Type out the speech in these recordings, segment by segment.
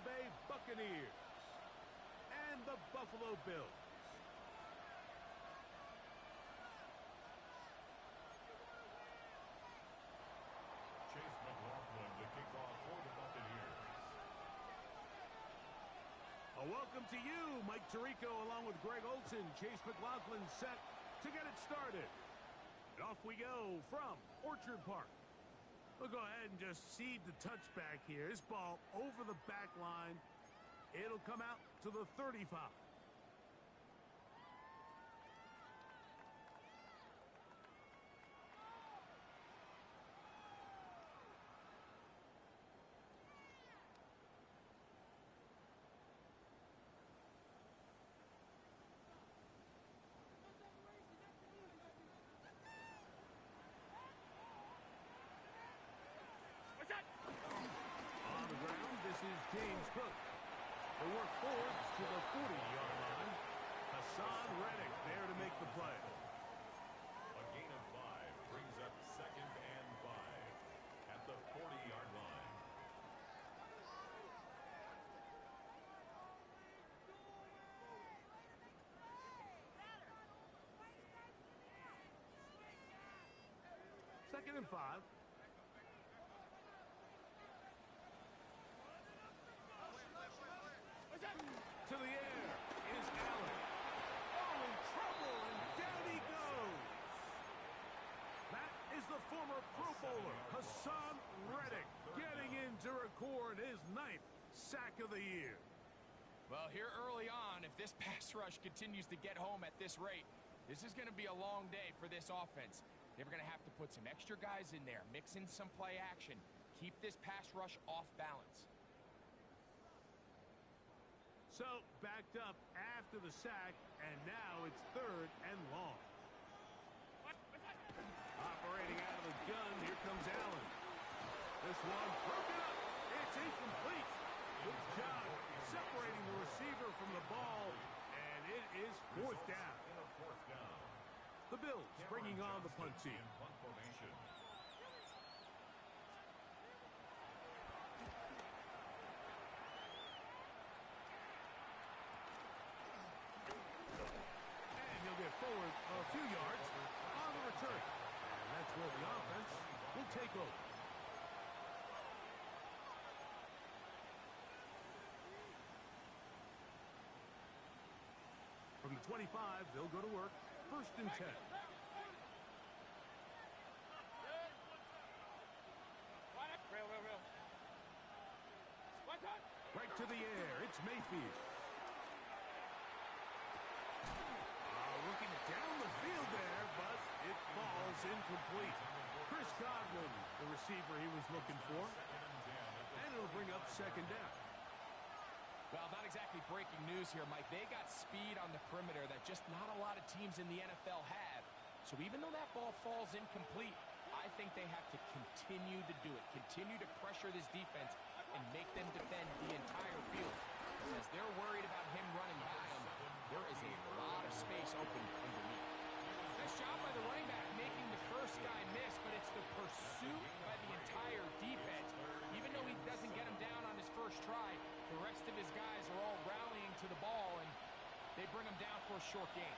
Bay Buccaneers and the Buffalo Bills. Chase McLaughlin to kick off for the Buccaneers. A welcome to you, Mike Tirico, along with Greg Olson. Chase McLaughlin set to get it started. And off we go from Orchard Park. We'll go ahead and just seed the touchback here. This ball over the back line. It'll come out to the 35. On the ground, this is James Cook. They work forward to the 40-yard line. Hassan Reddick there to make the play. A gain of 5 brings up 2nd and 5 at the 40-yard line. Second and 5. To the air is Allen. Oh, in trouble, and down he goes. That is the former Pro Bowler, Hassan Reddick, getting in to record his 9th sack of the year. Well, here early on, if this pass rush continues to get home at this rate, this is going to be a long day for this offense. They're going to have to put some extra guys in there, mix in some play action, keep this pass rush off balance. So, backed up after the sack, and now it's 3rd and long. Operating out of the gun, here comes Allen. This one broken up. It's incomplete. Good job separating the receiver from the ball, and it is 4th down. The Bills bringing on the punt team. Punt formation. He'll get forward a few yards on the return. And that's where the offense will take over. From the 25, they'll go to work. 1st and 10. Right to the air. It's Mayfield. Looking down the field there, but it falls incomplete. Chris Godwin, the receiver he was looking for. And it'll bring up 2nd down. Well, not exactly breaking news here, Mike. They got speed on the perimeter that just not a lot of teams in the NFL have. So even though that ball falls incomplete, I think they have to continue to do it. Continue to pressure this defense and make them defend the entire field. Because they're worried about him running by them, there is a lot of space open underneath. Nice job by the running back making the first guy miss, but it's the pursuit by the entire defense. Even though he doesn't get him down on his first try, the rest of his guys are all rallying to the ball, and they bring him down for a short gain.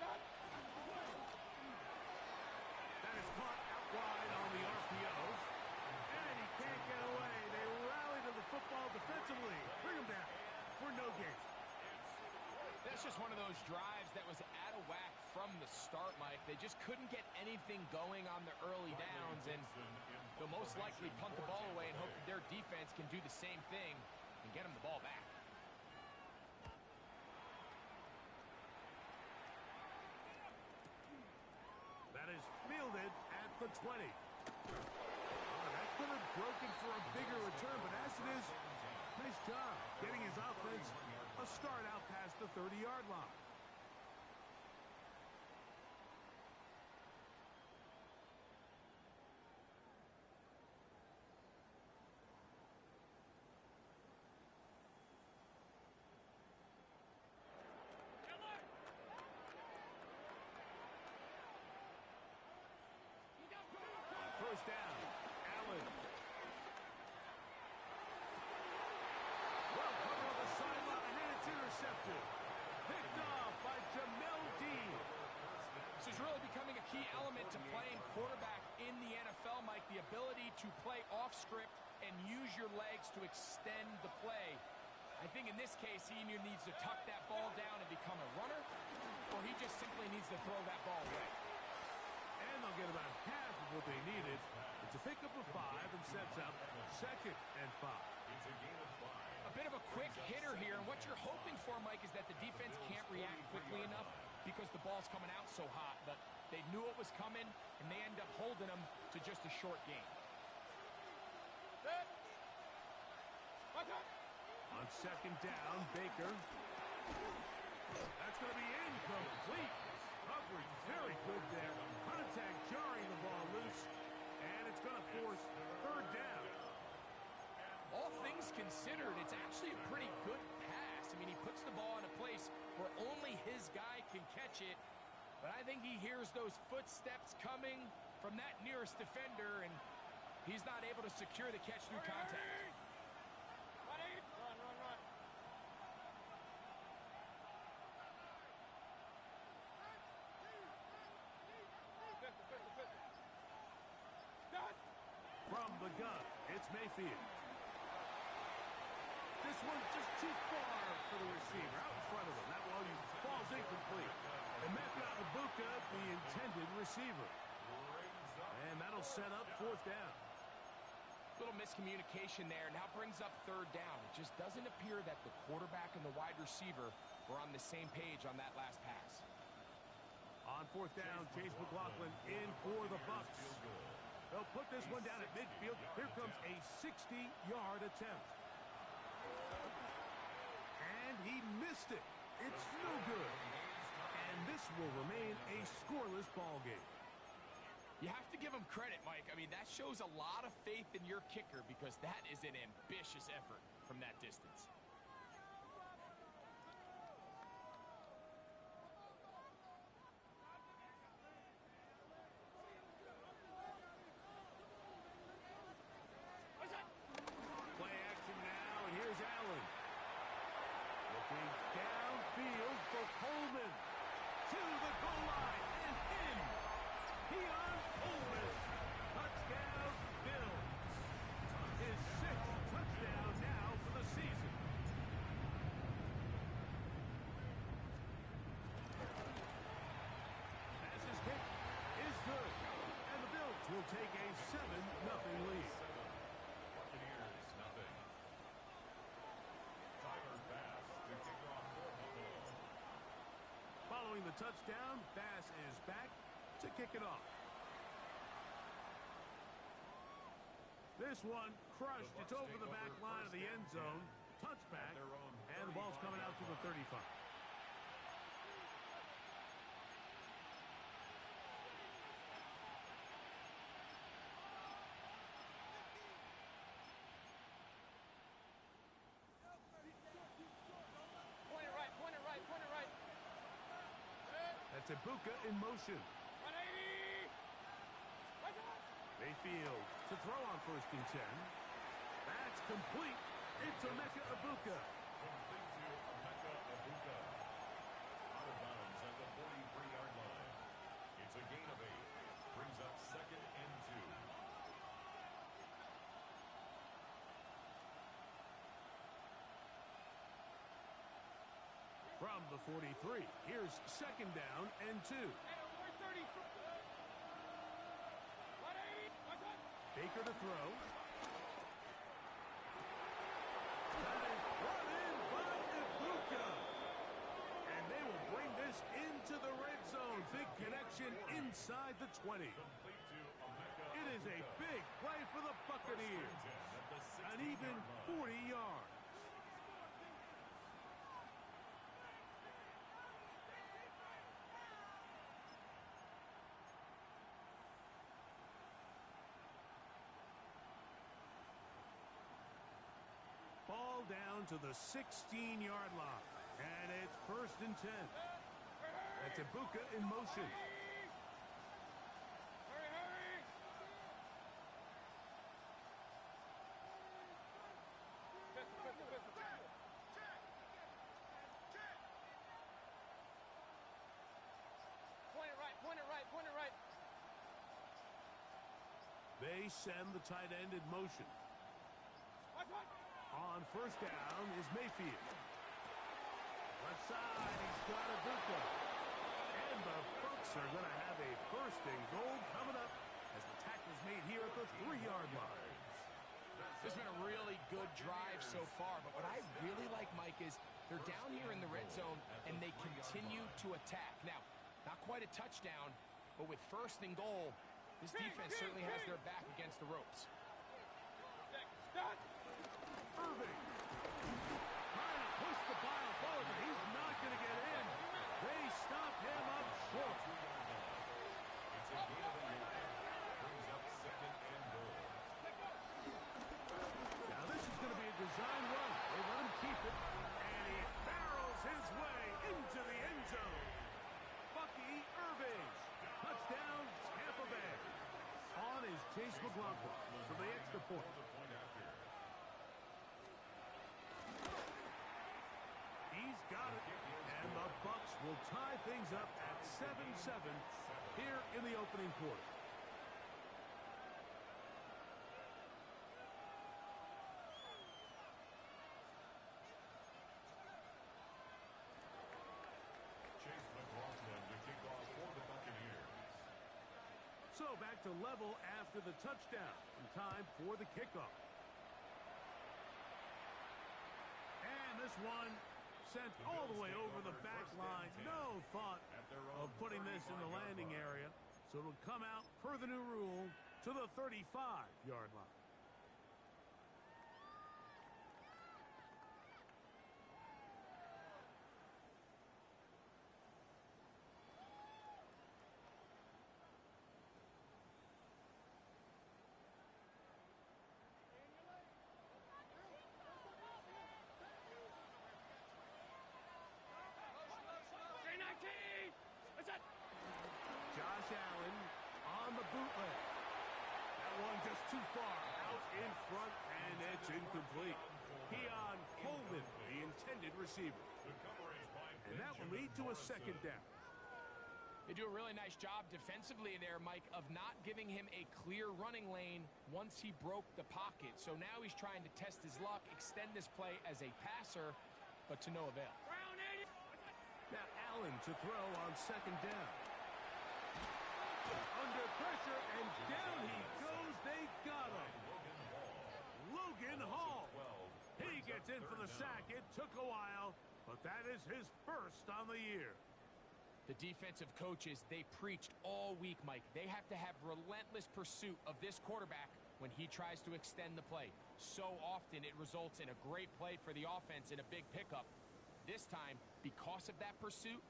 That is caught out wide on the RPO. And he can't get away. They rally to the football defensively. Bring him down for no gain. That's just one of those drives that was out of whack from the start, Mike. They just couldn't get anything going on the early downs, and they'll most likely punt the ball away and hope that their defense can do the same thing and get them the ball back. That is fielded at the 20. That could have broken for a bigger return, but as it is, nice job getting his offense a start out past the 30-yard line. First down, Allen. key element to playing quarterback in the NFL, Mike, the ability to play off script and use your legs to extend the play. I think in this case, he either needs to tuck that ball down and become a runner, or he just simply needs to throw that ball away. And they'll get about half of what they needed. It's a pickup of 5 and sets up 2nd and 5. It's a gain of 5. A bit of a quick hitter here, and what you're hoping for, Mike, is that the defense can't react quickly enough because the ball's coming out so hot, but they knew it was coming, and they end up holding them to just a short game. On 2nd down, Baker. That's going to be incomplete. Coverage very good there. Contact jarring the ball loose, and it's going to force 3rd down. All things considered, it's actually a pretty good pass. I mean, he puts the ball in a place where only his guy can catch it, but I think he hears those footsteps coming from that nearest defender, and he's not able to secure the catch through contact. From the gun, it's Mayfield. This one's just too far for the receiver. Out in front of him. That ball falls incomplete. Emeka Egbuka, the intended receiver. And that'll set up 4th down. Little miscommunication there. Now brings up 3rd down. It just doesn't appear that the quarterback and the wide receiver were on the same page on that last pass. On 4th down, Chase McLaughlin in for the Bucs. They'll put this one down at midfield. Here comes a 60-yard attempt. And he missed it. It's no good. And this will remain a scoreless ball game. You have to give him credit, Mike. I mean, that shows a lot of faith in your kicker because that is an ambitious effort from that distance. Play action now, and here's Allen. Looking downfield for Coleman. To the goal line and in. Keon Coleman. Touchdown, Bills. His 6th touchdown now for the season. Passes hit is good. And the Bills will take a 7-0 lead. Buccaneers, nothing. Tyler Bass to kick off for Buffalo. Following the touchdown, Bass is back to kick it off. This one crushed. It's over the back line of the end zone. Touchback, and the ball's coming out to the 35. Point it right. That's Egbuka in motion. Mayfield to throw on 1st and 10. That's complete. It's Emeka Egbuka. Complete to Emeka Egbuka. Out of bounds at the 43-yard line. It's a gain of 8. Brings up 2nd and 2. From the 43, here's 2nd down and 2. Baker to throw. That is brought in by Egbuka. And they will bring this into the red zone. Big connection inside the 20. It is a big play for the Buccaneers. An even 40 yards. Ball down to the 16-yard line. And it's 1st and 10. That's Egbuka in motion. Point it right. They send the tight end in motion. On first down is Mayfield. Left side, he's got Ibuka. And the Bucs are going to have a first and goal coming up as the tackle's made here at the 3-yard line. This has been a really good drive so far, but what I really like, Mike, is they're down here in the red zone, and they continue to attack. Now, not quite a touchdown, but with first and goal, this defense certainly has their back against the ropes. Irving trying to push the ball forward, but he's not going to get in. They stop him up short. It's a gain of 8. Brings up second and goal. Now this is going to be a design run. They let him keep it, and he barrels his way into the end zone. Bucky Irving. Touchdown, Tampa Bay. On is Chase McLaughlin for the extra point. He's got it, and the Bucs will tie things up at 7-7 here in the opening quarter. Chase McLaughlin to kick off for the Buccaneers. So back to level after the touchdown, and time for the kickoff. And this one sent all the way over the back line. No thought of putting this in the landing area. So it'll come out per the new rule to the 35-yard line. Josh Allen on the bootleg. That one just too far out in front, and it's incomplete. Keon Coleman, the intended receiver. And that will lead to a second down. They do a really nice job defensively there, Mike, of not giving him a clear running lane once he broke the pocket. So now he's trying to test his luck, extend this play as a passer, but to no avail. Now Allen to throw on second down. Under pressure, and down he goes. They got him. Logan Hall. He gets in for the sack. It took a while, but that is his first on the year. The defensive coaches, they preached all week, Mike. They have to have relentless pursuit of this quarterback when he tries to extend the play. So often it results in a great play for the offense and a big pickup. This time, because of that pursuit,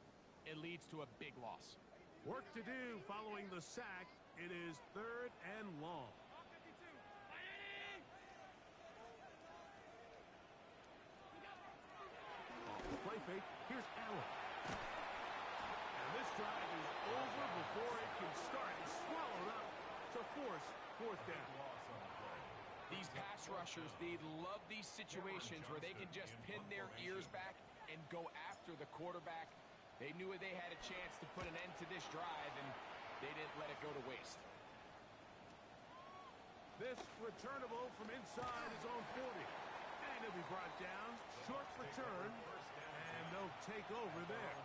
it leads to a big loss. Work to do following the sack. It is 3rd and long. Off the play fake, here's Allen. And this drive is over before it can start. It's swallowed up to force 4th down. These pass rushers, they love these situations where they can just pin their ears back and go after the quarterback. They knew they had a chance to put an end to this drive, and they didn't let it go to waste. This returnable from inside his own 40. And he'll be brought down. Short return, and they'll take over there.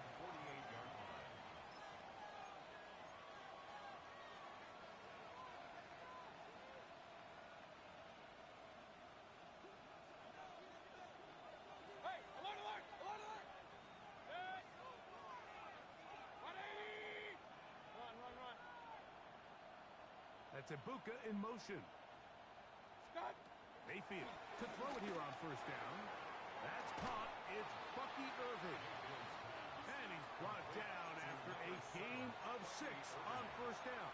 That's Ibuka in motion. Mayfield to throw it here on first down. That's caught. It's Bucky Irving. And he's brought down after a gain of 6 on first down.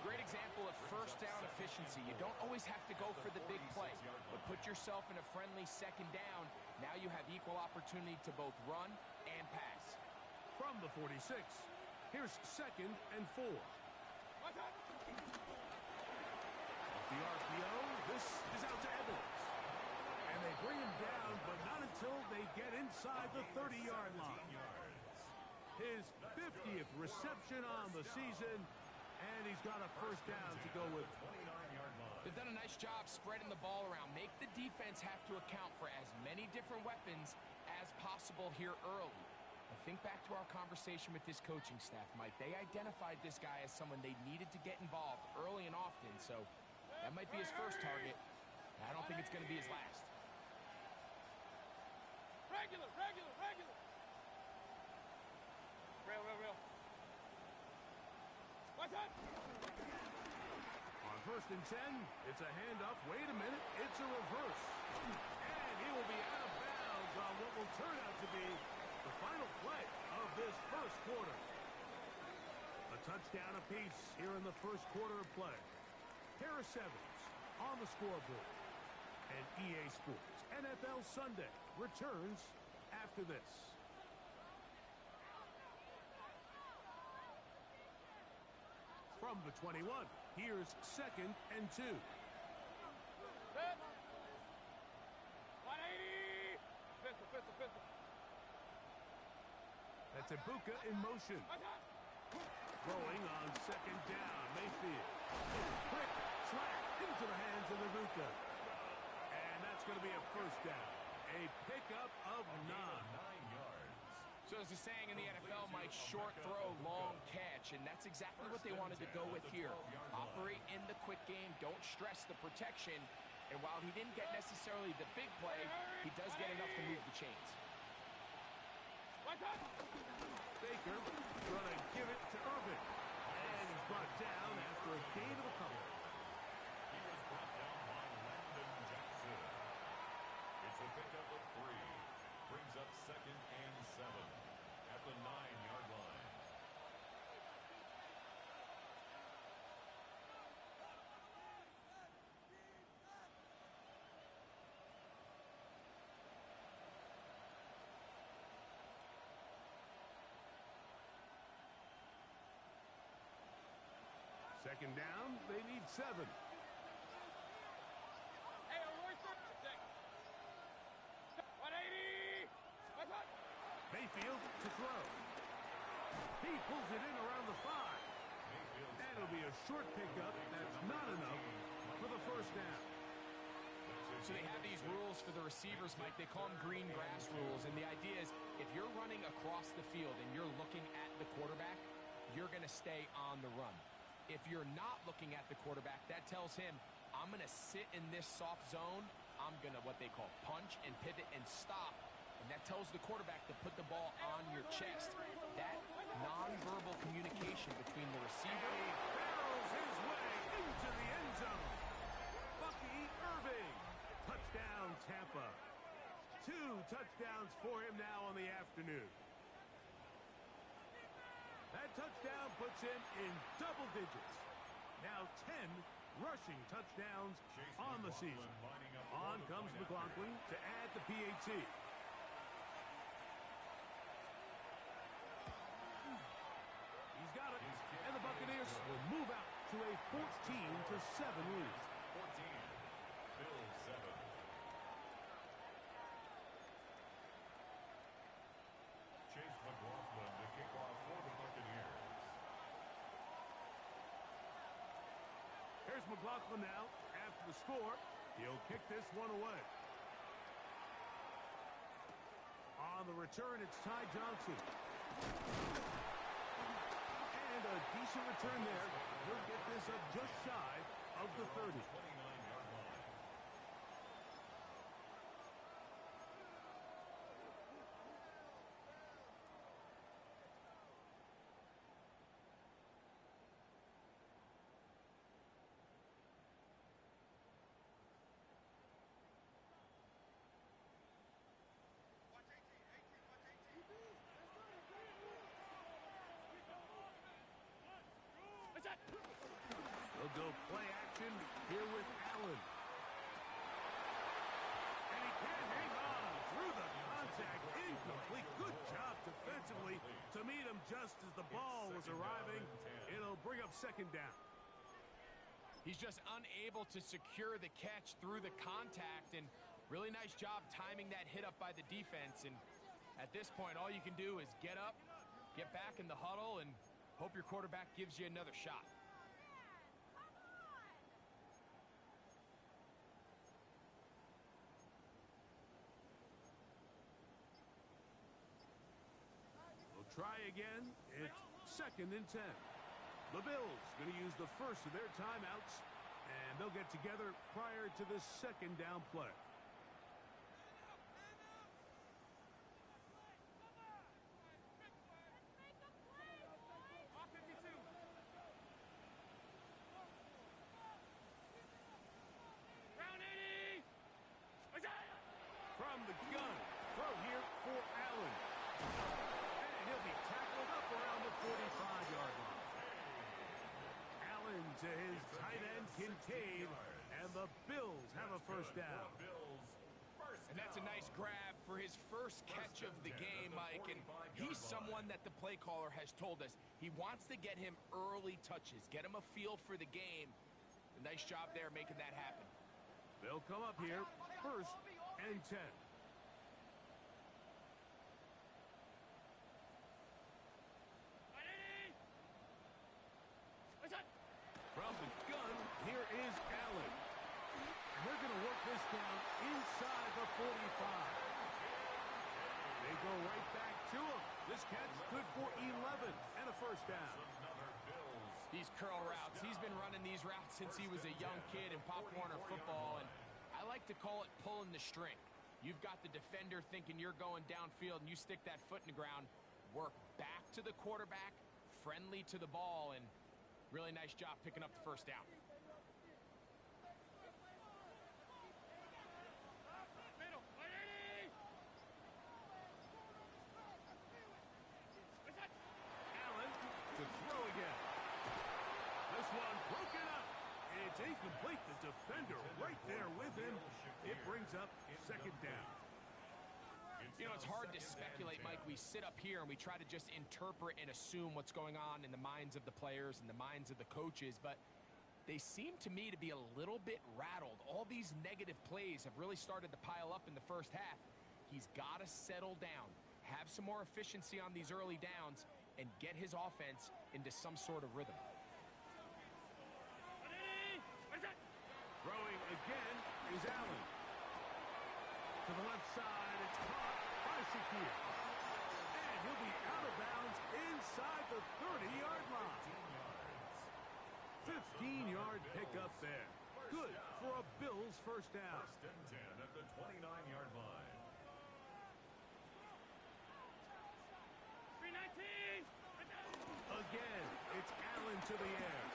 Great example of first down efficiency. You don't always have to go for the big play, but put yourself in a friendly second down. Now you have equal opportunity to both run and pass. From the 46, here's 2nd and 4. Off the RPO, this is out to Evans. And they bring him down, but not until they get inside the 30-yard line. His 50th reception on the season, And he's got a first down to go with. 29-yard line. They've done a nice job spreading the ball around. Make the defense have to account for as many different weapons as possible here early. I think back to our conversation with this coaching staff, Mike. They identified this guy as someone they needed to get involved early and often, so that might be his first target. I don't think it's going to be his last. Regular. Real. What's up? On first and 10, it's a handoff. Wait a minute, it's a reverse. And he will be out of bounds on what will turn out to be the final play of this first quarter. A touchdown apiece here in the first quarter of play. Harris Evans on the scoreboard. And EA Sports NFL Sunday returns after this. From the 21, here's 2nd and 2. 180. Pistol. That's Ibuka in motion. Throwing on 2nd down. Mayfield. Quick slap into the hands of Ibuka. And that's going to be a first down. A pickup of 9. 9 yards. So as the saying in the NFL, Mike, short throw, long catch, and that's exactly what they wanted to go with here. Operate in the quick game, don't stress the protection, and while he didn't get necessarily the big play, he does get enough to move the chains. Baker going to give it to Irving. And he's brought down after a gain of a couple. He was brought down by Landon Jackson. It's a pickup of 3. Brings up 2nd and 7 at the 9-yard line. Second down, they need 7. Hey, Royce, 180. What's up? Mayfield to throw. He pulls it in around the 5. And it'll be a short pickup. That's not enough for the first down. So they have these rules for the receivers, Mike. They call them green grass rules, and the idea is if you're running across the field and you're looking at the quarterback, you're going to stay on the run. If you're not looking at the quarterback, that tells him, I'm going to sit in this soft zone. I'm going to what they call punch and pivot and stop. And that tells the quarterback to put the ball on your chest. That nonverbal communication between the receiver. He barrels his way into the end zone. Bucky Irving. Touchdown, Tampa. 2 touchdowns for him now on the afternoon. That touchdown puts him in double digits. Now 10 rushing touchdowns on the season. On comes McLaughlin to add the PAT. He's got it. And the Buccaneers will move out to a 14-7 lead. 14. Bills 7. Chase McLaughlin, the kickoff for the Buccaneers. Here's McLaughlin now. After the score, he'll kick this one away. On the return, it's Ty Johnson. And a decent return there. He'll get this up just shy of the 30. 29-yard line. They'll go play action here with Allen. And he can't hang on through the contact. Incomplete. Good job defensively to meet him just as the ball was arriving. It'll bring up 2nd down. He's just unable to secure the catch through the contact, and really nice job timing that hit up by the defense. And at this point, all you can do is get up, get back in the huddle, and hope your quarterback gives you another shot. try again. It's 2nd and 10. The Bills going to use the first of their timeouts, and they'll get together prior to the 2nd down play. From the gun, throw here for Allen. And he'll be tackled up around the 45-yard line. Allen to his tight end, Kincaid, and the Bills have a first down. And that's a nice grab for his first catch of the game, Mike. And he's someone that the play caller has told us he wants to get him early touches, get him a feel for the game. A nice job there making that happen. They'll come up here, 1st and 10. From the gun, here is Allen. And they're going to work this down inside the 45. They go right back to him. This catch good for 11 and a first down. These curl routes, he's been running these routes since he was a young kid in Pop Warner football, and I like to call it pulling the string. You've got the defender thinking you're going downfield, and you stick that foot in the ground, work back to the quarterback, friendly to the ball, and really nice job picking up the first down. Allen to throw again. This one broken up. It's incomplete. The defender right there with him. It brings up 2nd down. You know, it's hard to speculate, Mike. We sit up here and we try to just interpret and assume what's going on in the minds of the players and the minds of the coaches, but they seem to me to be a little bit rattled. All these negative plays have really started to pile up in the first half. He's got to settle down, have some more efficiency on these early downs, and get his offense into some sort of rhythm. Throwing again is Allen. To the left side, it's caught by Shakir. And he'll be out of bounds inside the 30-yard line. 15-yard pickup there. Good for a Bills first down. 1st and 10 at the 29-yard line. 319. Again, it's Allen to the air.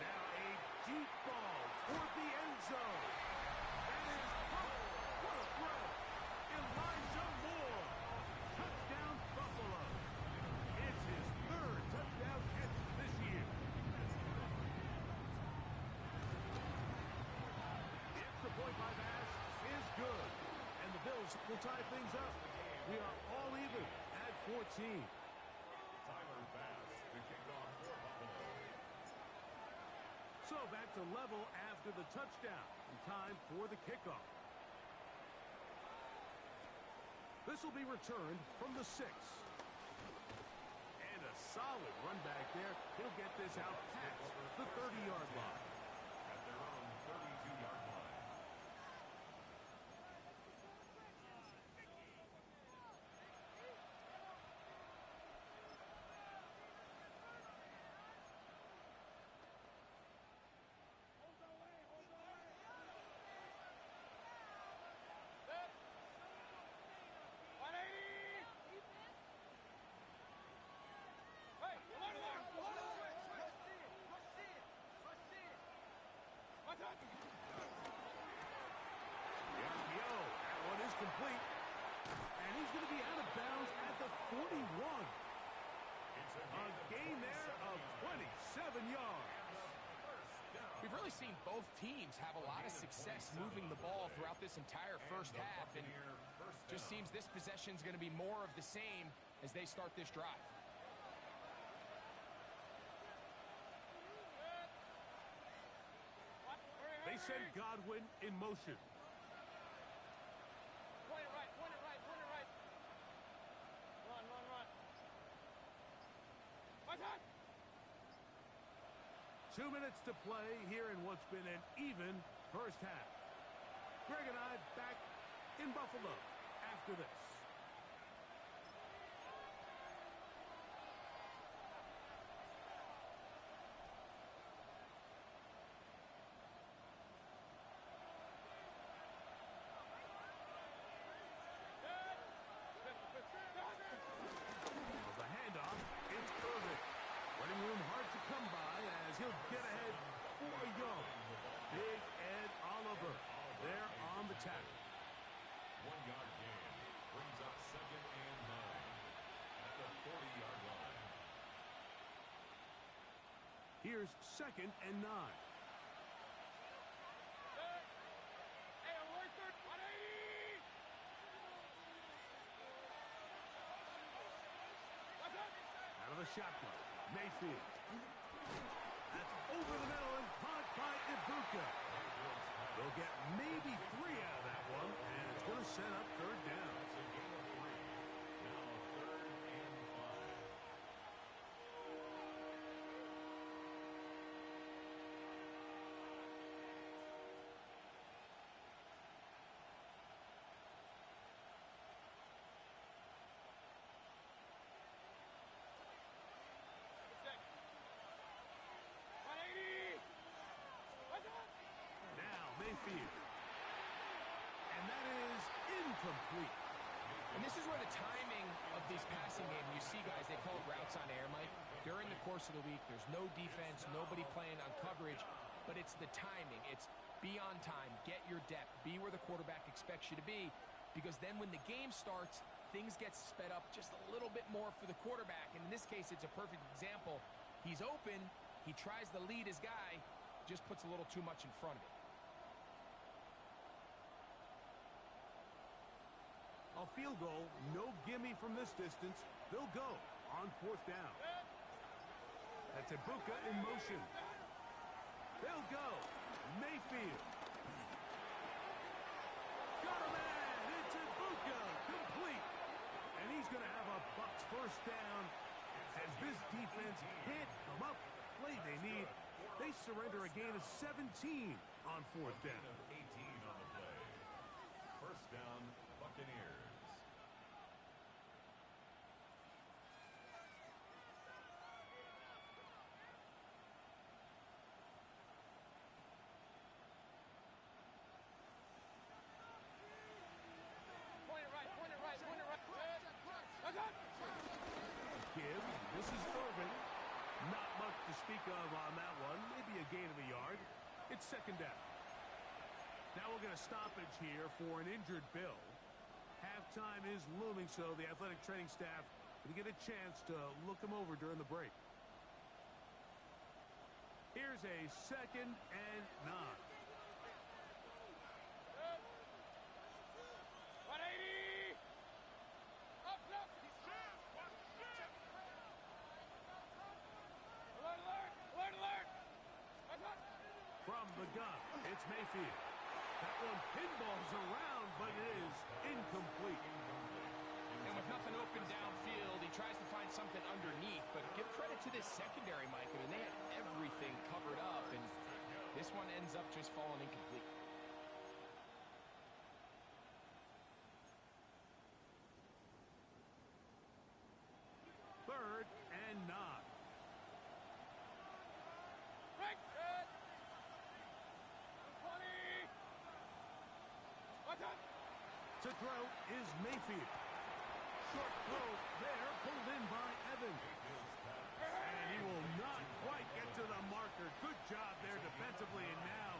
Now a deep ball toward the end zone. That is caught. What a throw. Elijah Moore. Touchdown Buffalo. It's his 3rd touchdown catch this year. The extra point by Bass is good. And the Bills will tie things up. We are all even at 14. Tyler Bass to kick off for Buffalo. So back to level after the touchdown. And time for the kickoff. This will be returned from the 6. And a solid run back there. He'll get this out past the 30-yard line. At their own 32-yard line. The RPO. That one is complete. And he's going to be out of bounds at the 41. A gain there of 27 yards. We've really seen both teams have a lot of success moving the ball throughout this entire first half, and just seems this possession is going to be more of the same as they start this drive. They send Godwin in motion. Point it right, point it right, point it right. Run, run, run. My time. 2 minutes to play here in what's been an even first half. Greg and I back in Buffalo after this. Here's 2nd and 9. Hey, alert, 180! What's up? Out of the shotgun, Mayfield. That's over the middle and caught by Ibuka. They'll get maybe 3 out of that one, and it's going to set up 3rd down. That's a gain of 3. Now 3rd and 5. Check. 180! What's up? Now Mayfield. And that is incomplete. And this is where the timing of these passing games, you see guys, they call it routes on air, Mike. During the course of the week, there's no defense, nobody playing on coverage, but it's the timing. It's be on time, get your depth, be where the quarterback expects you to be, because then when the game starts, things get sped up just a little bit more for the quarterback. And in this case, it's a perfect example. He's open, he tries to lead his guy, just puts a little too much in front of it. A field goal, no gimme from this distance. They'll go on 4th down. That's Ibuka in motion. They'll go. Mayfield. Got a man. It's Ibuka. Complete. And he's going to have a Bucs 1st down. As this defense can't come up with the play they need, they surrender a gain of 17 on 4th Gain down. of 18 on the play. 1st down, Buccaneers. Point it right, point it right, point it right. What's up? Give. This is Irving. Not much to speak of on that one. Maybe a gain of a yard. It's 2nd down. Now we'll get a stoppage here for an injured Bill. Halftime is looming, so the athletic training staff going to get a chance to look him over during the break. Here's a 2nd and 9. 180! Up, up! Alert, alert! Alert, alert! What's up? From the gun, it's Mayfield. That one pinballs around, but it is incomplete. And with nothing open downfield, he tries to find something underneath. But give credit to this secondary, Mike. I mean, they had everything covered up, and this one ends up just falling incomplete. Third and 9. Right! Good! 20! What's up? To throw is Mayfield. Short throw there, pulled in by Evans. And he will not quite get to the marker. Good job there defensively, and now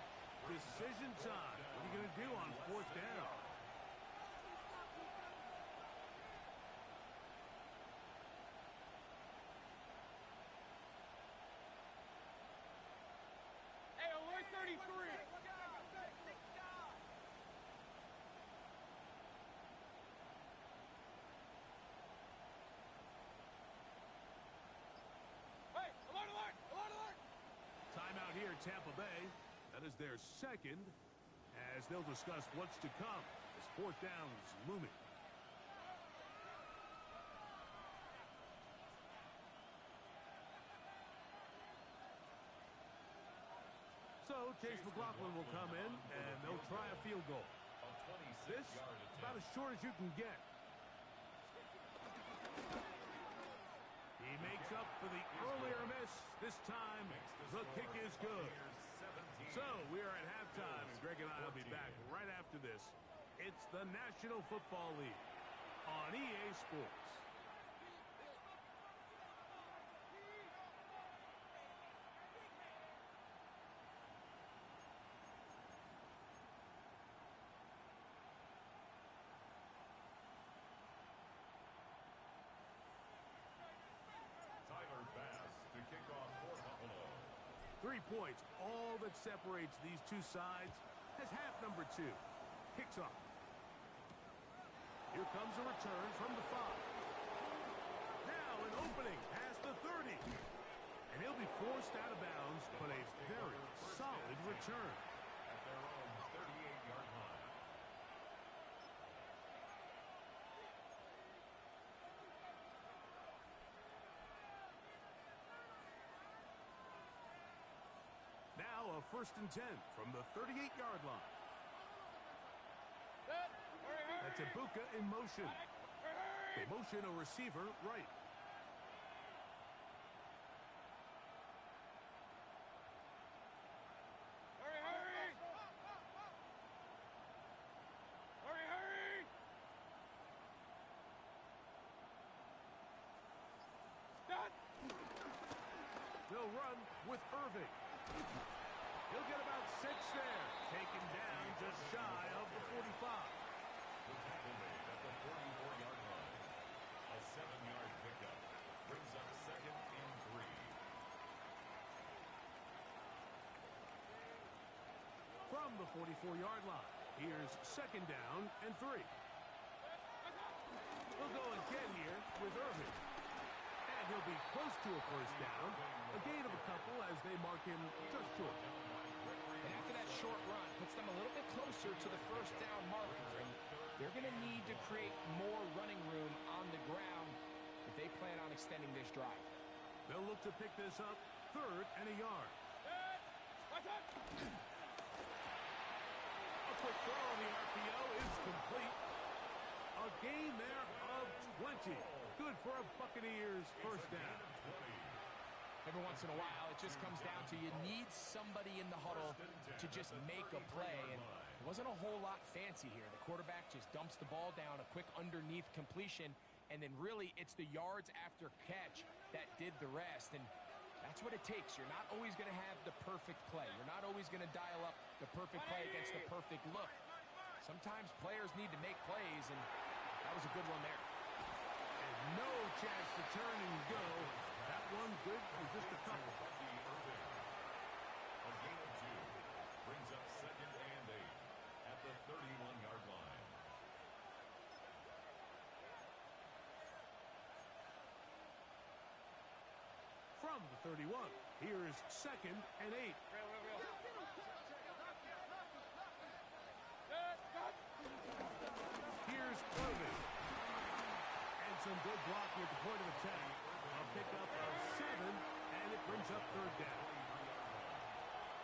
decision time. What are you going to do on 4th down? Hey, alert 33! Hey, alert, alert! Alert, alert! Timeout here, Tampa Bay. That is their 2nd, as they'll discuss what's to come as 4th down is looming. So Chase McLaughlin will come in, and they'll try a field goal. A 26-yard This attempt. about as short as you can get. He makes up for the earlier miss. This time, the kick is good. So we are at halftime, and Greg and I will be back right after this. It's the National Football League on EA Sports. Tyler Bass to kick off for Buffalo. 3 points, all that separates these two sides as half number 2 kicks off. Here comes a return from the 5. Now an opening past the 30. And he'll be forced out of bounds, but a very solid return. At their own 38-yard line. Now a 1st and 10 from the 38-yard line. That's a Bucca in motion. They motion a receiver right. They'll run with Irving. He'll get about 6 there. Taken down just shy of the 45. The tackle made at the 44-yard line. A 7-yard pickup brings up 2nd and 3. From the 44-yard line, here's 2nd down and 3. We'll go again here with Irving. And he'll be close to a 1st down. A gain of a couple as they mark him just short. And after that short run, puts them a little bit closer to the 1st down marker. And they're going to need to create more running room on the ground if they plan on extending this drive. They'll look to pick this up 3rd and a yard. A quick throw on the RPO is complete. A gain there of 20. Good for a Buccaneers 1st down. Every once in a while, it just comes down to you need somebody in the huddle to just make a play. And it wasn't a whole lot fancy here. The quarterback just dumps the ball down, a quick underneath completion, and then really it's the yards after catch that did the rest. And that's what it takes. You're not always going to have the perfect play. You're not always going to dial up the perfect play against the perfect look. Sometimes players need to make plays, and that was a good one there. And no chance to turn and go. That one good for just a couple. A gain of 2 brings up 2nd and 8 at the 31-yard line. From the 31, here's 2nd and 8. Here's Irving. And some good blocking at the point of attack. A pickup of 7, and it brings up 3rd down.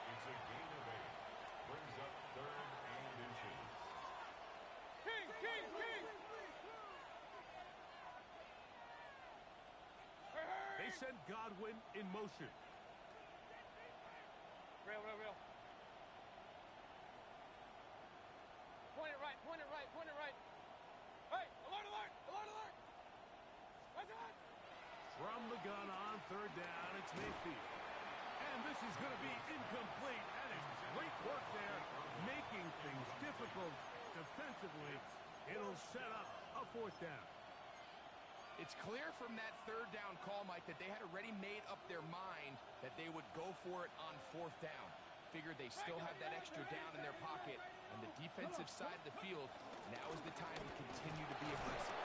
It's a gain of 8. Brings up 3rd and inches. They send Godwin in motion. Real. Point it right. Hey, alert. What's that? From the gun on 3rd down, it's Mayfield. And this is going to be incomplete. That is great work there, making things difficult defensively. It'll set up a 4th down. It's clear from that 3rd down call, Mike, that they had already made up their mind that they would go for it on 4th down. Figured they still have that extra down in their pocket. On the defensive side of the field, now is the time to continue to be aggressive.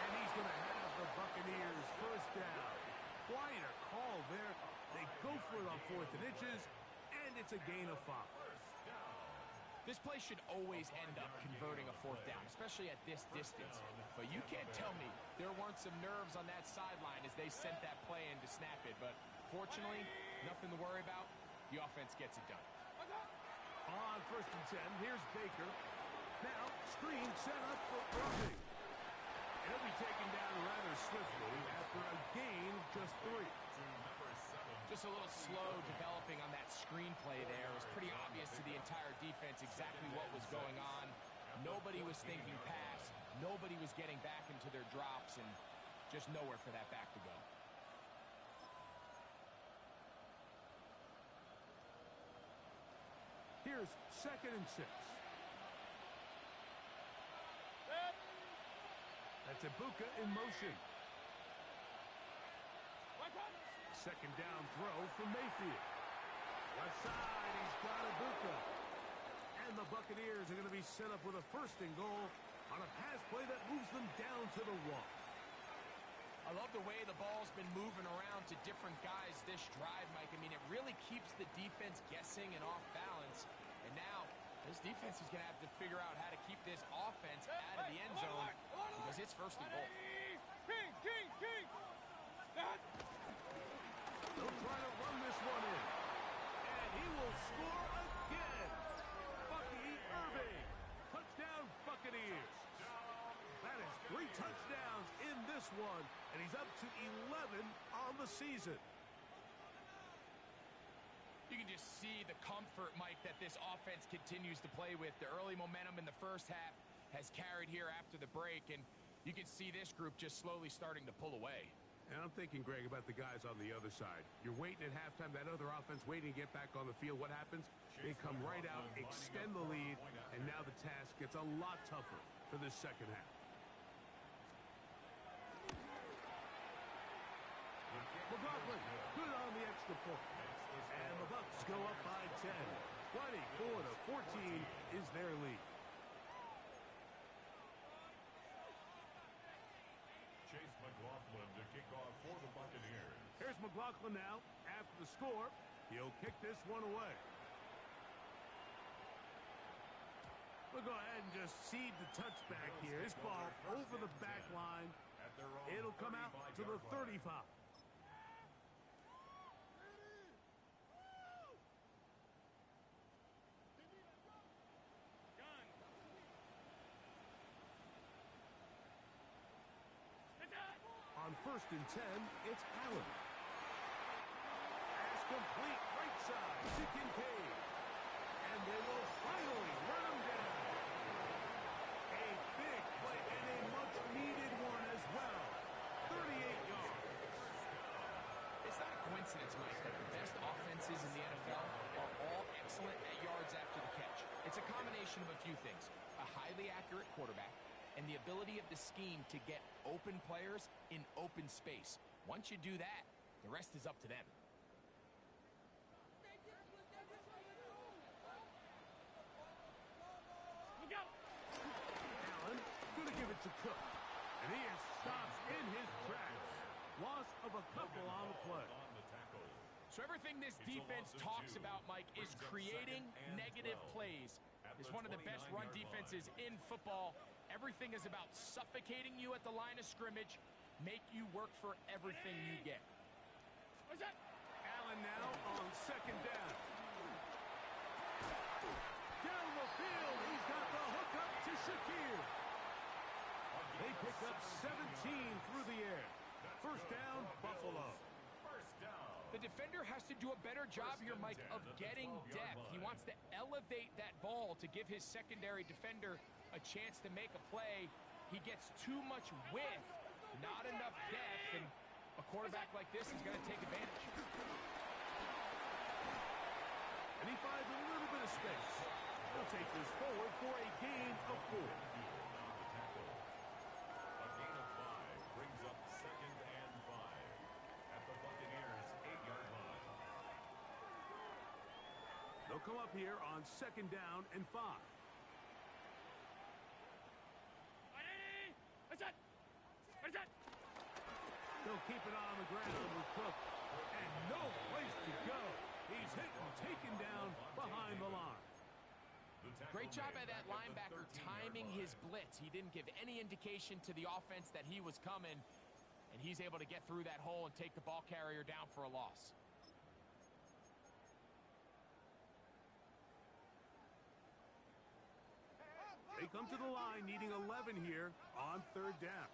And he's going to have the Buccaneers 1st down. Quite a call there. They go for it on 4th and inches, and it's a gain of 5. This play should always end up converting a 4th down, especially at this distance. But you can't tell me there weren't some nerves on that sideline as they sent that play in to snap it. But fortunately, nothing to worry about. The offense gets it done. On 1st and 10, here's Baker. Now, screen set up for Irving. He'll be taken down rather swiftly after a gain of just 3. Just a little slow developing on that screenplay there. It was pretty obvious to the entire defense exactly what was going on. Nobody was thinking pass. Nobody was getting back into their drops, and just nowhere for that back to go. Here's 2nd and 6. That's Ibuka in motion. 2nd down throw from Mayfield. Left side, he's got Ibuka. And the Buccaneers are going to be set up with a first and goal on a pass play that moves them down to the wall. I love the way the ball's been moving around to different guys this drive, Mike. I mean, it really keeps the defense guessing and off balance. And now, this defense is going to have to figure out how to keep this offense out of the end zone because it's first and goal. King! They'll try to run this one in. And he will score again. Bucky Irving. Touchdown, Buccaneers. That is 3 touchdowns in this one, and he's up to 11 on the season. You can just see the comfort, Mike, that this offense continues to play with. The early momentum in the first half has carried here after the break, and you can see this group just slowly starting to pull away. And I'm thinking, Greg, about the guys on the other side. You're waiting at halftime, that other offense waiting to get back on the field. What happens? They come right out, extend the lead, and now the task gets a lot tougher for this second half. McLaughlin, good on the extra point. And the Bucs go up by 10. 24-14 is their lead. Chase McLaughlin to kick off for the Buccaneers. Here's McLaughlin now. After the score, he'll kick this one away. We'll go ahead and just seed the touchback here. His ball over the back line. It'll come out to the 35. On 1st and 10, it's Allen. Pass complete, right side to Kincaid. And they will finally run him down. A big play and a much-needed one as well. 38 yards. It's not a coincidence, Mike, that the best offenses in the NFL are all excellent at yards after the catch. It's a combination of a few things. A highly accurate quarterback, and the ability of the scheme to get open players in open space. Once you do that, the rest is up to them. Allen, gonna give it to Cook. And he is stopped in his tracks. Loss of a couple on the play. So everything this defense talks about, Mike, is creating negative plays. It's one of the best run defenses in football. Everything is about suffocating you at the line of scrimmage, make you work for everything you get. Allen now on 2nd down. Down the field, he's got the hook up to Shakir. They pick up 17 through the air. 1st down, Buffalo. The defender has to do a better job here, Mike, of getting depth. He wants to elevate that ball to give his secondary defender a chance to make a play. He gets too much width, not enough depth, and a quarterback like this is going to take advantage. And he finds a little bit of space. He'll take this forward for a gain of 4. A gain of 5 brings up 2nd and 5 at the Buccaneers' 8-yard line. They'll come up here on 2nd down and 5. They'll keep it on the ground with Cook. And no place to go. He's hit and taken down behind the line. Great job by that linebacker timing his blitz. He didn't give any indication to the offense that he was coming, and he's able to get through that hole and take the ball carrier down for a loss. They come to the line needing 11 here on 3rd down.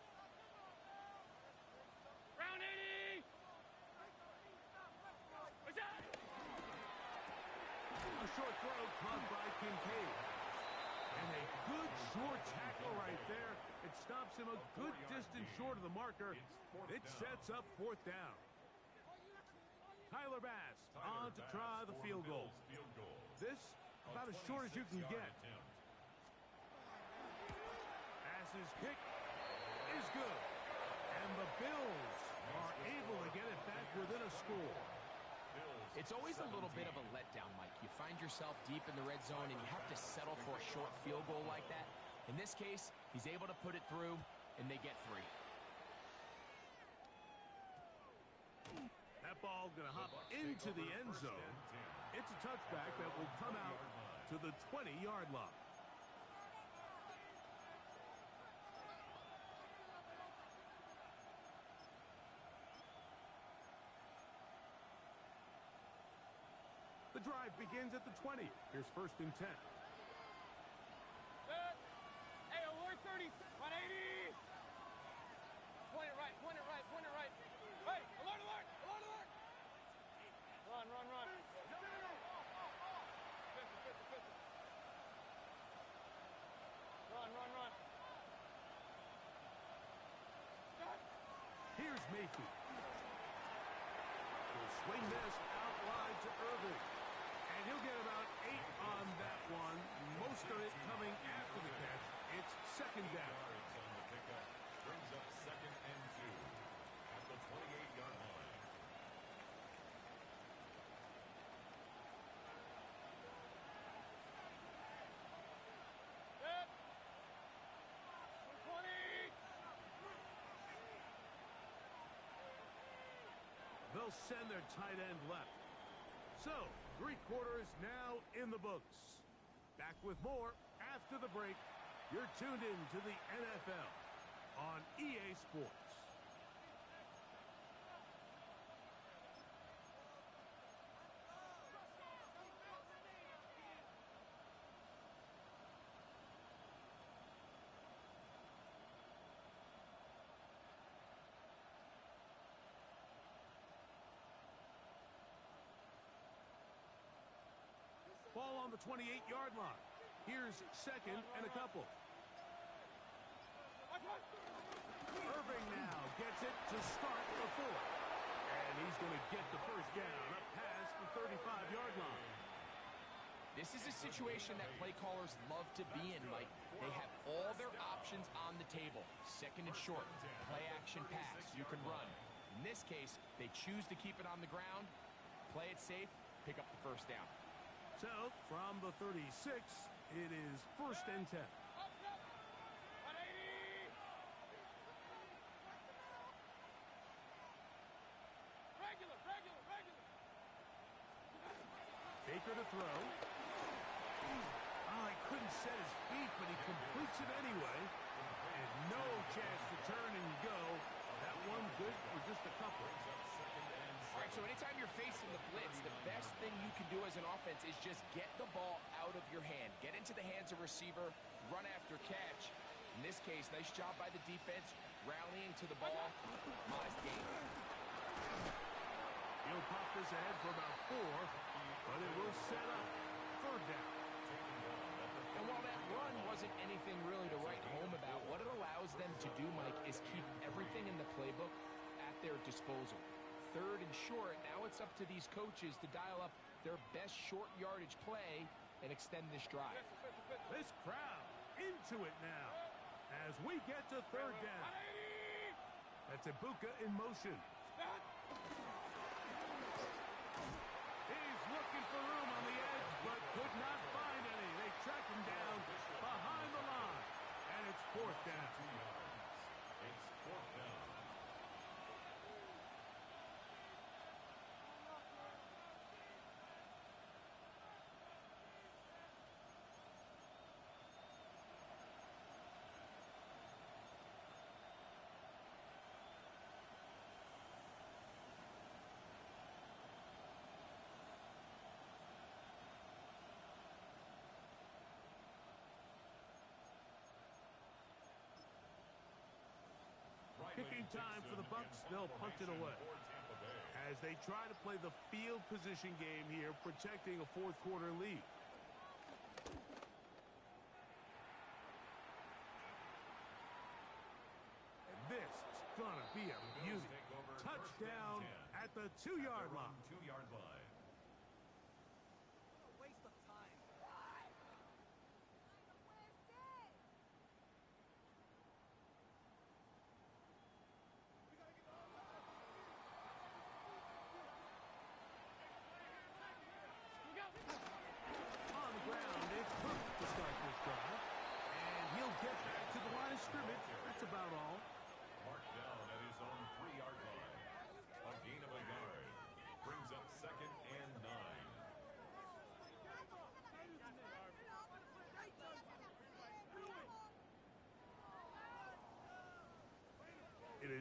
Round 80! A short throw caught by Kincaid. And a good short tackle right there. It stops him a good distance short of the marker. It sets up 4th down. Tyler Bass on to try the field goal. This about as short as you can get. Bass's kick is good. And the Bills are able to get it back within a score. Bills It's always a little bit of a letdown, Mike. You find yourself deep in the red zone, and you have to settle for a short field goal like that. In this case, he's able to put it through, and they get 3. That ball going to hop into the end zone. It's a touchback that will come out to the 20-yard line. The drive begins at the 20. Here's 1st and 10. Hey, alert 30, 180. Point it right, point it right, point it right. Hey, alert, alert, alert, alert. Run, run, run. Run, run, run. Here's Mayfield. He'll swing this out wide to Irving. And he'll get about 8 on that one. Most of it coming after the catch. It's 2nd down. Yards on the pickup. Brings up 2nd and 2 at the 28-yard line. Set. 20. They'll send their tight end left. So, 3 quarters now in the books. Back with more after the break. You're tuned in to the NFL on EA Sports. Ball on the 28-yard line. Here's 2nd and a couple. Irving now gets it to start the 4th. And he's going to get the 1st down up past the 35-yard line. This is a situation that play callers love to be in, Mike. They have all their options on the table. 2nd and short, play action pass, you can run. In this case, they choose to keep it on the ground, play it safe, pick up the 1st down. So, from the 36, it is 1st and 10. Up, up. 180. Regular, regular, regular. Baker to throw. Oh, he couldn't set his feet, but he completes it anyway. And no chance to turn and go. That one good for just a couple. All right, so anytime you're facing the blitz, the best thing you can do as an offense is just get the ball out of your hand. Get into the hands of receiver, run after catch. In this case, nice job by the defense, rallying to the ball. Modest gain. He'll pop this ahead for about 4, but it will set up 3rd down. And while that run wasn't anything really to write home about, what it allows them to do, Mike, is keep everything in the playbook at their disposal. 3rd and short, now it's up to these coaches to dial up their best short yardage play and extend this drive. This crowd into it now as we get to 3rd down. That's Ibuka in motion. He's looking for room on the edge, but could not find any. They track him down behind the line, and it's 4th down. It's 4th down. Kicking time for the Bucs. They'll punt it away as they try to play the field position game here, protecting a 4th quarter lead. And this is gonna be a beauty. Touchdown at the 2-yard line. 2-yard line.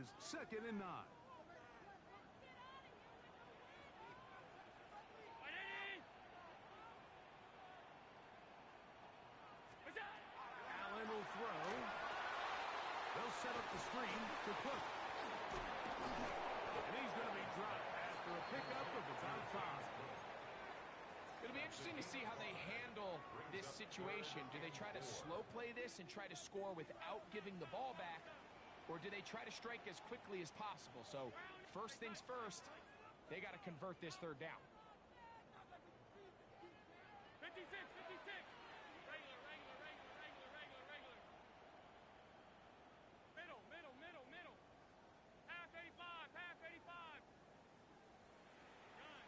is 2nd and 9. Allen will throw. They'll set up the screen to Cook. And he's going to be dropped after a pickup of about 5. It'll be interesting to see how they handle this situation. Do they try to slow play this and try to score without giving the ball back? Or do they try to strike as quickly as possible? So first things first, they got to convert this 3rd down. 56, 56. Regular. Middle. Half 85. Gun.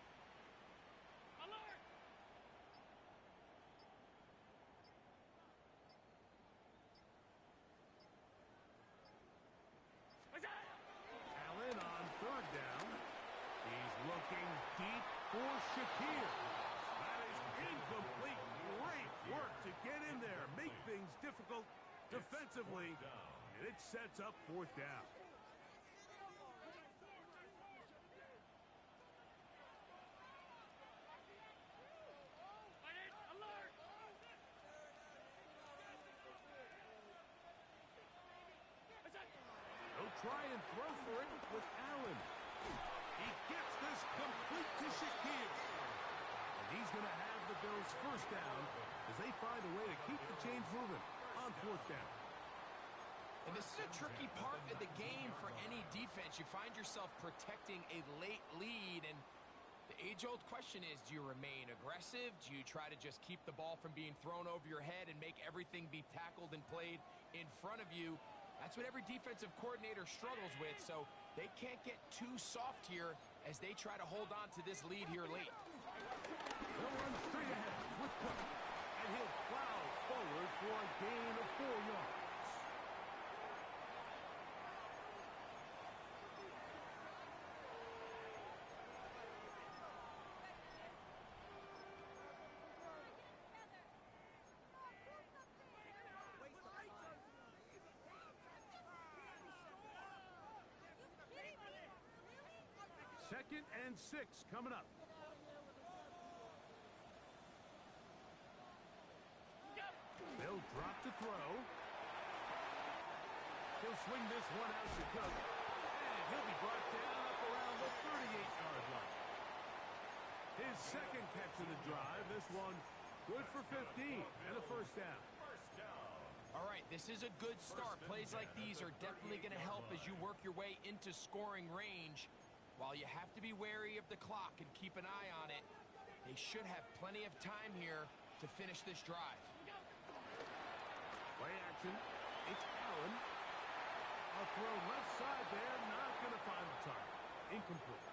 Alert! Allen on 3rd down. He's looking deep for Shakir. That is incomplete. Great work to get in there, make things difficult defensively, and it sets up 4th down. Alert! He'll try and throw for it with Allen. He gets this complete to Shakir. And he's going to have the Bills' 1st down as they find a way to keep the chains moving on 4th down. And this is a tricky part of the game for any defense. You find yourself protecting a late lead, and the age-old question is, do you remain aggressive? Do you try to just keep the ball from being thrown over your head and make everything be tackled and played in front of you? That's what every defensive coordinator struggles with, so they can't get too soft here as they try to hold on to this lead here late. They'll run straight ahead with Cook, and he'll plow forward for a gain of 4 yards. Second and 6 coming up. They'll drop to throw. He'll swing this one out to Cook. And he'll be brought down up around the 38-yard line. His 2nd catch of the drive. This one good for 15 and a 1st down. All right, this is a good start. Plays like these are definitely going to help as you work your way into scoring range. While you have to be wary of the clock and keep an eye on it, they should have plenty of time here to finish this drive. Play action. It's Allen. A throw left side there. Not going to find the target. Incomplete.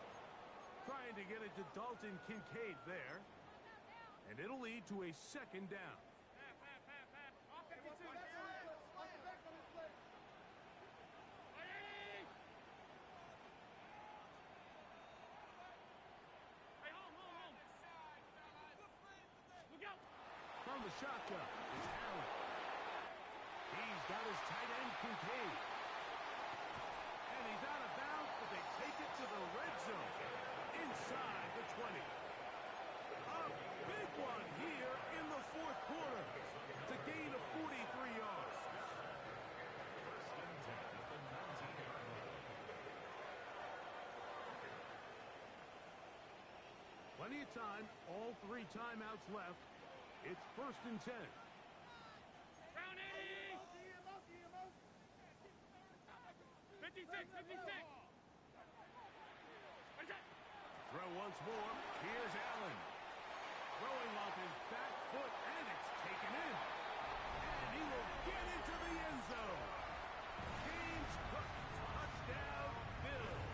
Trying to get it to Dalton Kincaid there. And it'll lead to a 2nd down. From the shotgun, it's Allen. He's got his tight end, Kincaid. And he's out of bounds, but they take it to the red zone. Inside the 20. A big one here in the 4th quarter. It's a gain of 43 yards. Plenty of time, all 3 timeouts left. It's 1st and 10. Round 80! 56! Throw once more. Here's Allen. Throwing off his back foot, and it's taken in. And he will get into the end zone. James Cook, touchdown, Bills.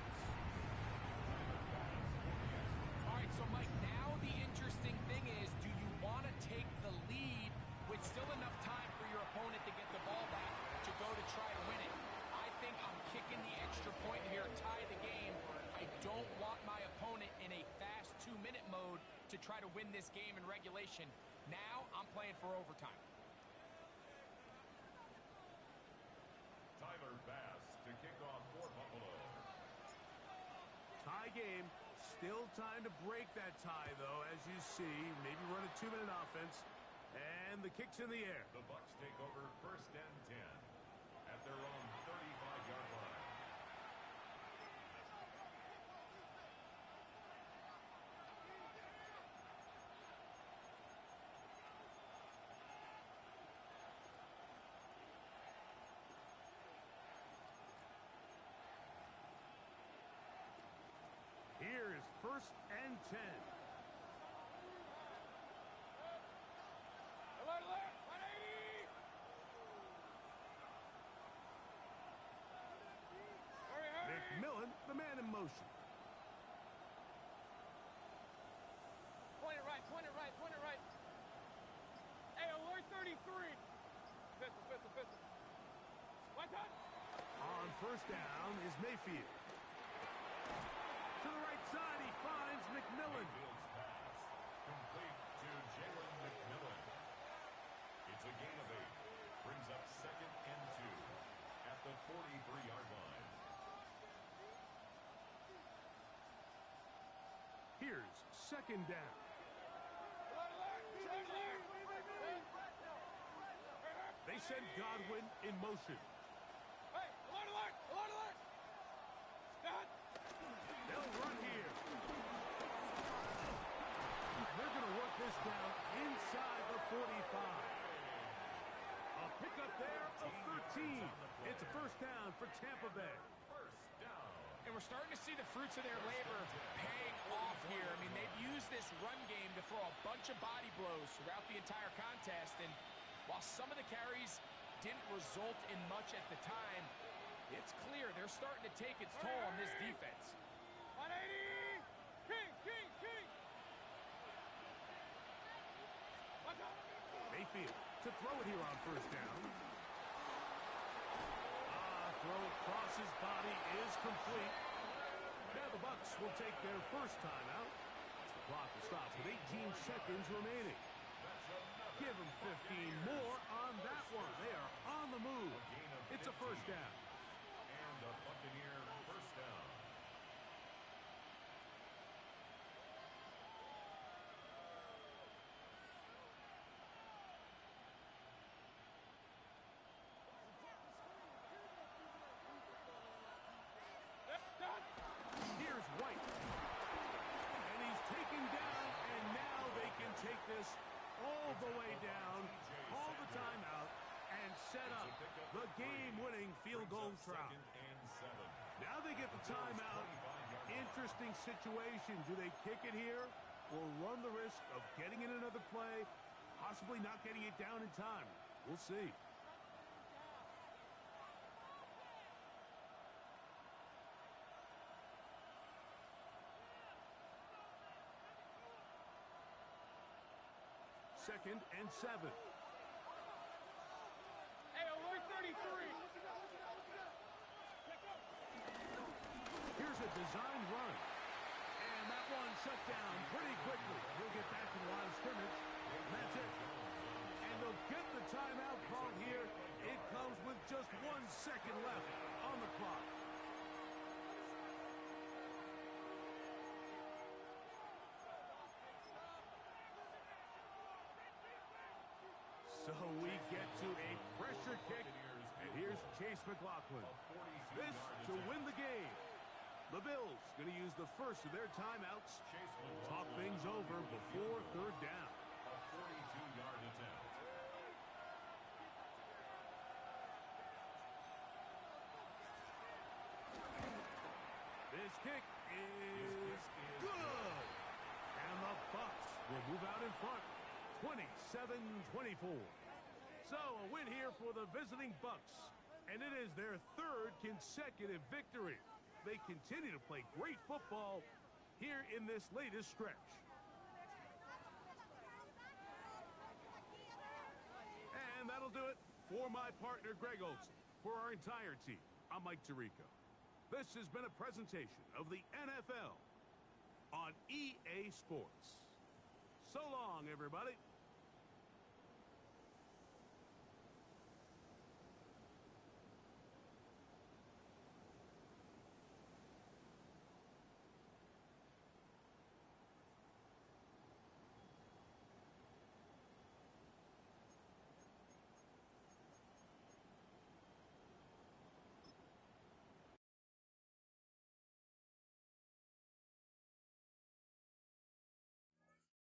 All right, so Mike, now the interesting thing is, do you want to take the lead with still enough time for your opponent to get the ball back to go to try to win it? I think I'm kicking the extra point here, tie the game. I don't want my opponent in a fast 2-minute mode to try to win this game in regulation. Now I'm playing for overtime. Tyler Bass to kick off for Buffalo. tie game. Still time to break that tie, though, as you see. Maybe run a 2-minute offense. And the kick's in the air. The Bucs take over 1st and 10 at their own 35-yard line. Here is 1st and 10. Alert, alert! 180! Hurry, hurry! McMillan, the man in motion. Point it right, point it right, point it right. Hey, alert 33! Pistol, pistol, pistol. Watch out! On 1st down is Mayfield. To the right side, he finds McMillan. Mayfield's pass complete to Jalen McMillan. It's a gain of 8. Brings up 2nd and 2 at the 43-yard line. Here's 2nd down. Alert, alert! Alert, alert! They send Godwin in motion. Hey, alert, alert! Alert, alert! Stop! They'll run here. They're going to work this down inside the 45. A pickup there of 13. It's a 1st down for Tampa Bay. 1st down. And we're starting to see the fruits of their labor paying off here. I mean, they've used this run game to throw a bunch of body blows throughout the entire contest. And while some of the carries didn't result in much at the time, it's clear they're starting to take its toll on this defense. 180! King, king, king! Watch out! Mayfield to throw it here on 1st down. Throw across his body is complete. Now the Bucs will take their 1st timeout. The clock will stop with 18 seconds remaining. Give them 15 more on that one. They are on the move. It's a 1st down. And a Buccaneer 1st down. Here's White. And he's taken down, and now they can take this all the way down, call the timeout, and set up the game-winning field goal try. 2nd and 7. Now they get the timeout. Interesting situation. Do they kick it here or run the risk of getting in another play, possibly not getting it down in time? We'll see. Second and 7. Hey, alert 33! Here's a design run. And that one shut down pretty quickly. He'll get back to the line of scrimmage. And that's it. And they'll get the timeout called here. It comes with just 1 second left on the clock. So we get to a pressure kick, and here's Chase McLaughlin. This to win the game. The Bills going to use the 1st of their timeouts. Talk things over before 3rd down. A 42-yard attempt. This kick is good. And the Bucs will move out in front. 27-24. So a win here for the visiting Bucs, and it is their 3rd consecutive victory. They continue to play great football here in this latest stretch. And that'll do it for my partner Greg Olsen. For our entire team, I'm Mike Tirico. This has been a presentation of the NFL on EA Sports. So long, everybody.